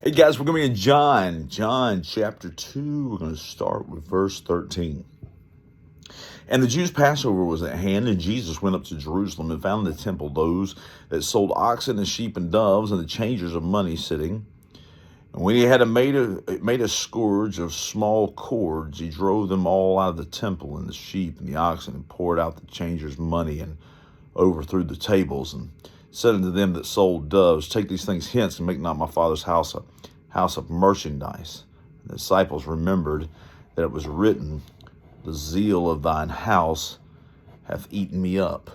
Hey guys, we're going to be in John chapter 2. We're going to start with verse 13. And the Jews' Passover was at hand, and Jesus went up to Jerusalem and found in the temple those that sold oxen and sheep and doves and the changers of money sitting. And when he had made a scourge of small cords, he drove them all out of the temple, and the sheep and the oxen, and poured out the changers' money, and overthrew the tables, and said unto them that sold doves, Take these things hence, and make not my Father's house a house of merchandise. And the disciples remembered that it was written, The zeal of thine house hath eaten me up.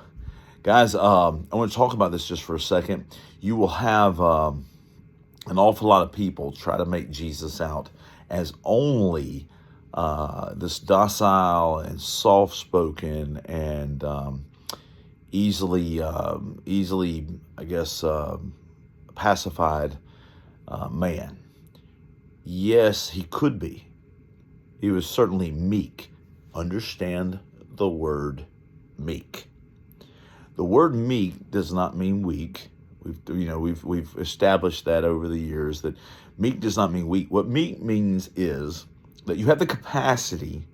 Guys, I want to talk about this just for a second. You will have an awful lot of people try to make Jesus out as only this docile and soft-spoken and easily, I guess, pacified man. Yes, he could be. He was certainly meek. Understand the word meek. The word meek does not mean weak. We've established that over the years, that meek does not mean weak. What meek means is that you have the capacity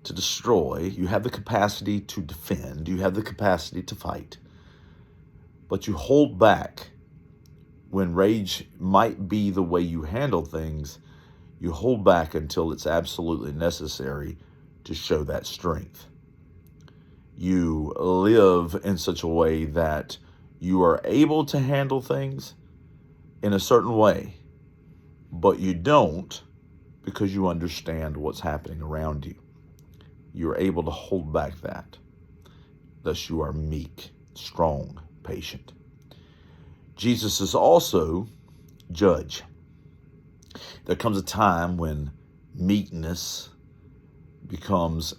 to destroy, you have the capacity to defend, you have the capacity to fight, but you hold back when rage might be the way you handle things. You hold back until it's absolutely necessary to show that strength. You live in such a way that you are able to handle things in a certain way, but you don't because you understand what's happening around you. You're able to hold back that. Thus you are meek, strong, patient. Jesus is also judge. There comes a time when meekness becomes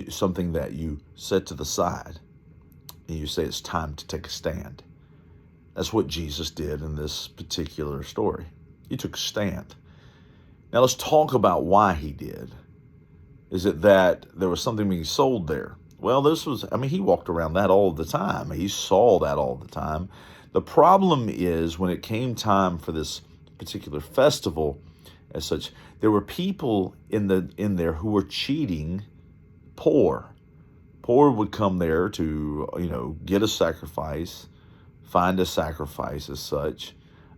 something that you set to the side and you say it's time to take a stand. That's what Jesus did in this particular story. He took a stand. Now let's talk about why he did. Is it that there was something being sold there? Well, he walked around that all the time. He saw that all the time. The problem is when it came time for this particular festival as such, there were people in there who were cheating poor. Poor would come there to, get a sacrifice, find a sacrifice as such.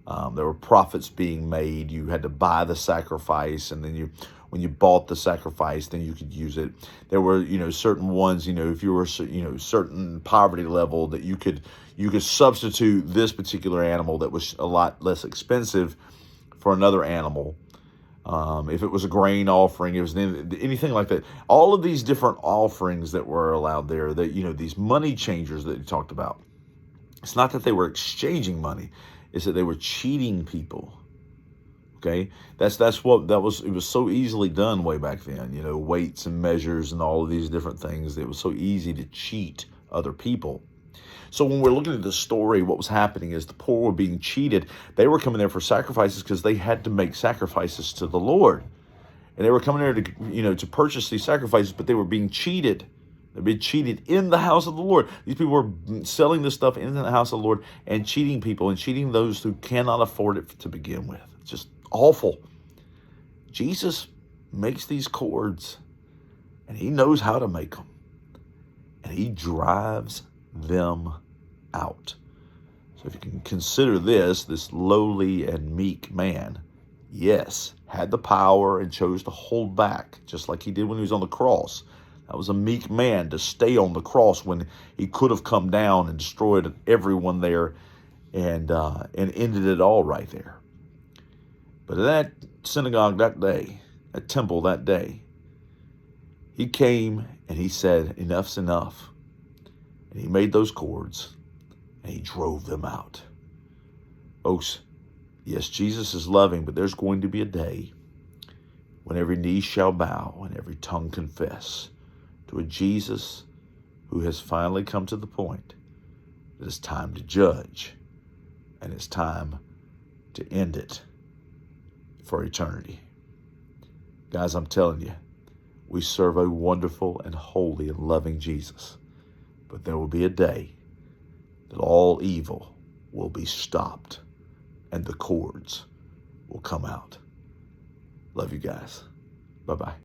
There were profits being made. You had to buy the sacrifice, and then when you bought the sacrifice, then you could use it. There were, certain ones, if you were, certain poverty level, that you could substitute this particular animal that was a lot less expensive for another animal. If it was a grain offering, it was anything like that. All of these different offerings that were allowed there, that, these money changers that you talked about. It's not that they were exchanging money. It's that they were cheating people. Okay, that's what that was. It was so easily done way back then. Weights and measures and all of these different things. It was so easy to cheat other people. So when we're looking at the story, what was happening is the poor were being cheated. They were coming there for sacrifices because they had to make sacrifices to the Lord, and they were coming there to to purchase these sacrifices, but they were being cheated. They're being cheated in the house of the Lord. These people were selling this stuff in the house of the Lord and cheating people and cheating those who cannot afford it to begin with. It's just awful. Jesus makes these cords, and he knows how to make them, and he drives them out. So if you can consider this lowly and meek man, yes, had the power and chose to hold back, just like he did when he was on the cross. That was a meek man to stay on the cross when he could have come down and destroyed everyone there and ended it all right there. But in that synagogue that day, that temple that day, he came and he said, enough's enough. And he made those cords and he drove them out. Folks, yes, Jesus is loving, but there's going to be a day when every knee shall bow and every tongue confess to a Jesus who has finally come to the point that it's time to judge and it's time to end it for eternity. Guys, I'm telling you, we serve a wonderful and holy and loving Jesus, but there will be a day that all evil will be stopped and the cords will come out. Love you guys. Bye-bye.